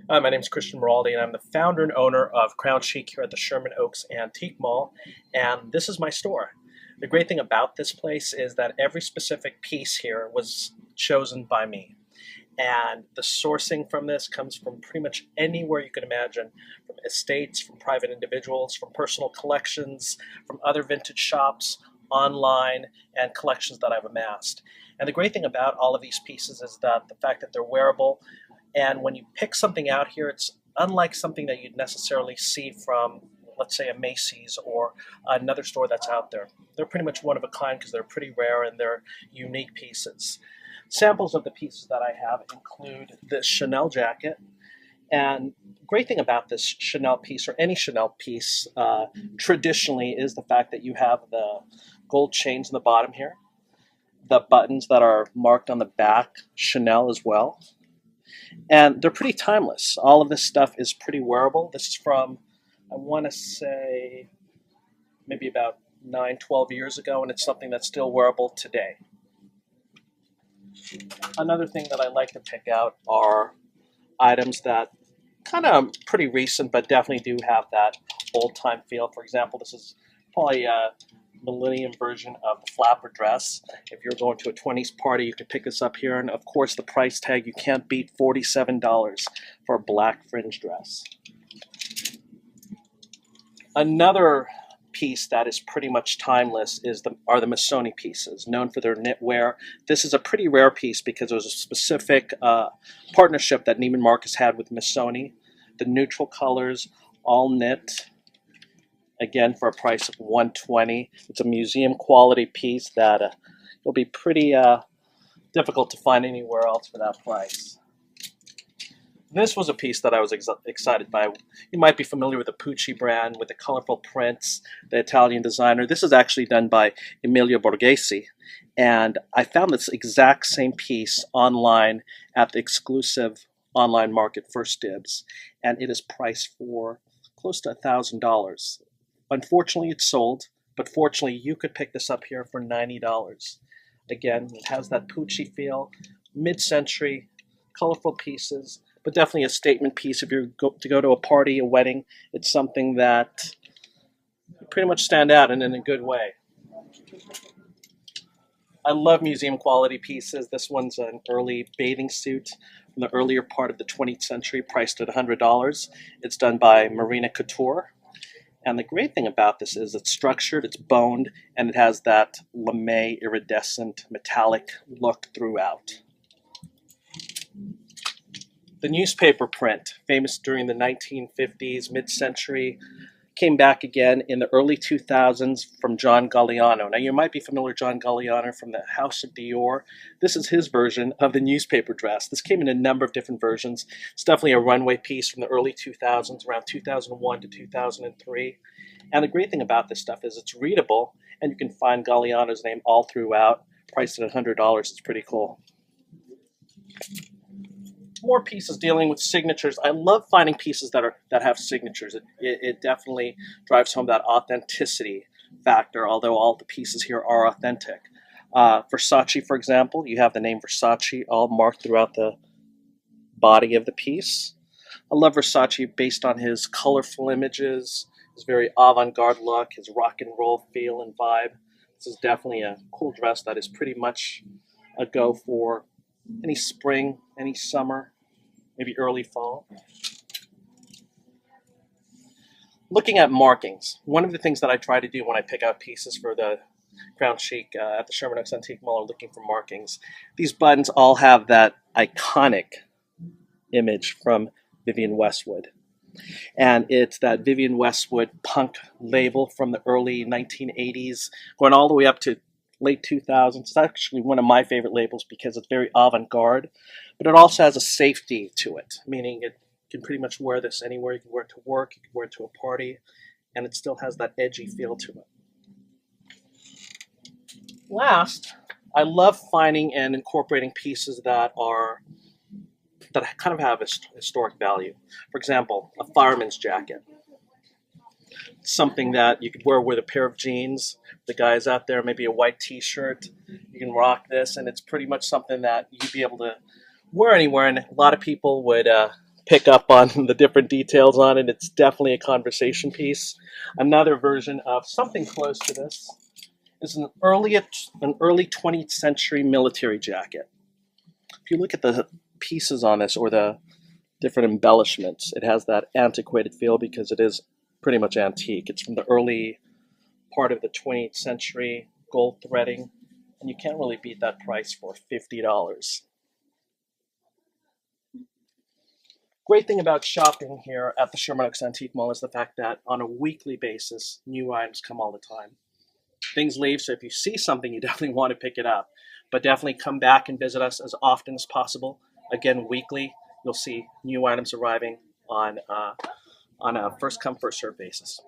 Hi, my name is Christian Moraldi, and I'm the founder and owner of Crown Chic here at the Sherman Oaks Antique Mall, and this is my store. The great thing about this place is that every specific piece here was chosen by me, and the sourcing from this comes from pretty much anywhere you can imagine, from estates, from private individuals, from personal collections, from other vintage shops, online, and collections that I've amassed. And the great thing about all of these pieces is that the fact that they're wearable, and when you pick something out here, it's unlike something that you'd necessarily see from, let's say, a Macy's or another store that's out there. They're pretty much one of a kind because they're pretty rare and they're unique pieces. Samples of the pieces that I have include this Chanel jacket. And the great thing about this Chanel piece, or any Chanel piece, traditionally is the fact that you have the gold chains in the bottom here, the buttons that are marked on the back, Chanel as well. And they're pretty timeless. All of this stuff is pretty wearable. This is from, I want to say, maybe about 9, 12 years ago, and it's something that's still wearable today. Another thing that I like to pick out are items that kind of pretty recent, but definitely do have that old-time feel. For example, this is probably a millennium version of the flapper dress. If you're going to a 20s party, you can pick this up here, and of course the price tag, you can't beat $47 for a black fringe dress. Another piece that is pretty much timeless are the Missoni pieces, known for their knitwear. This is a pretty rare piece because there was a specific partnership that Neiman Marcus had with Missoni. The neutral colors, all knit, again for a price of $120. It's a museum quality piece that will be pretty difficult to find anywhere else for that price. This was a piece that I was excited by. You might be familiar with the Pucci brand with the colorful prints, the Italian designer. This is actually done by Emilio Borghese, and I found this exact same piece online at the exclusive online market First Dibs, and it is priced for close to $1,000. Unfortunately, it's sold, but fortunately, you could pick this up here for $90. Again, it has that Pucci feel, mid-century, colorful pieces, but definitely a statement piece. If you're to go to a party, a wedding, it's something that pretty much stand out and in a good way. I love museum quality pieces. This one's an early bathing suit from the earlier part of the 20th century, priced at $100. It's done by Haute Couture. And the great thing about this is it's structured, it's boned, and it has that lame iridescent metallic look throughout. The newspaper print, famous during the 1950s, mid-century, came back again in the early 2000s from John Galliano. Now, you might be familiar with John Galliano from the House of Dior. This is his version of the newspaper dress. This came in a number of different versions. It's definitely a runway piece from the early 2000s, around 2001 to 2003. And the great thing about this stuff is it's readable, and you can find Galliano's name all throughout, priced at $100. It's pretty cool. More pieces dealing with signatures. I love finding pieces that have signatures. It definitely drives home that authenticity factor, although all the pieces here are authentic. Versace, for example, you have the name Versace all marked throughout the body of the piece. I love Versace based on his colorful images, his very avant-garde look, his rock and roll feel and vibe. This is definitely a cool dress that is pretty much a go for any spring, any summer, maybe early fall. Looking at markings, one of the things that I try to do when I pick out pieces for the Crown Chic at the Sherman Oaks Antique Mall are looking for markings. These buttons all have that iconic image from Vivienne Westwood. And it's that Vivienne Westwood punk label from the early 1980s, going all the way up to late 2000s. It's actually one of my favorite labels because it's very avant-garde, but it also has a safety to it, meaning it can pretty much wear this anywhere. You can wear it to work, you can wear it to a party, and it still has that edgy feel to it. Last, I love finding and incorporating pieces that kind of have a historic value. For example, a fireman's jacket. Something that you could wear with a pair of jeans. The guys out there, maybe a white t-shirt. You can rock this, and it's pretty much something that you'd be able to wear anywhere, and a lot of people would pick up on the different details on it. It's definitely a conversation piece. Another version of something close to this is an early 20th century military jacket. If you look at the pieces on this or the different embellishments, it has that antiquated feel because it is pretty much antique. It's from the early part of the 20th century, gold threading, and you can't really beat that price for $50. Great thing about shopping here at the Sherman Oaks Antique Mall is the fact that on a weekly basis, new items come all the time. Things leave, so if you see something, you definitely want to pick it up. But definitely come back and visit us as often as possible. Again, weekly, you'll see new items arriving on a first come, first served basis.